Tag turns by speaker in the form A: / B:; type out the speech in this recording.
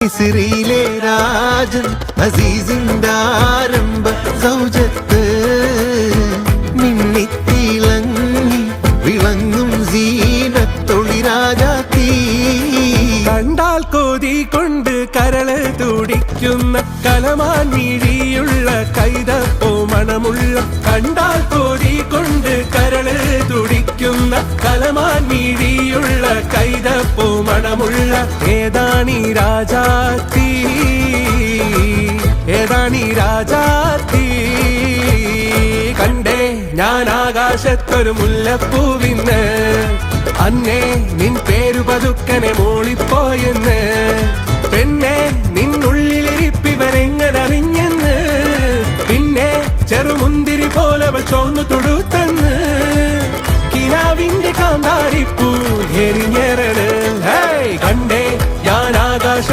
A: മിസ്രിയിലെ രാജൻ അസീസിന്റെ ആരംഭ സൗജത്ത് മിന്നിത്തിളങ്ങി വിളങ്ങും സീനത്തൊളി രാജാത്തി
B: കണ്ടാൽ കൊതി കൊണ്ട് കരള് തുടിക്കുന്ന കലമാൻ മിഴിയുള്ള കൈതപ്പോ മണമുള്ള കണ്ടാൽ കൊതി കൊണ്ട് കരള് തുടിക്കുന്ന കലമാൻ മിഴിയുള്ള കൈതപ്പോ മണമുള്ള ഏതാണീ രാജാത്തി ഏതാണീ രാജാത്തി കണ്ടേ ഞാൻ ആകാശത്തൊരു മുല്ലപ്പൂവിന്ന് അന്നേ നിൻ പേരു പതുക്കനെ മൂളിപ്പോയെന്ന്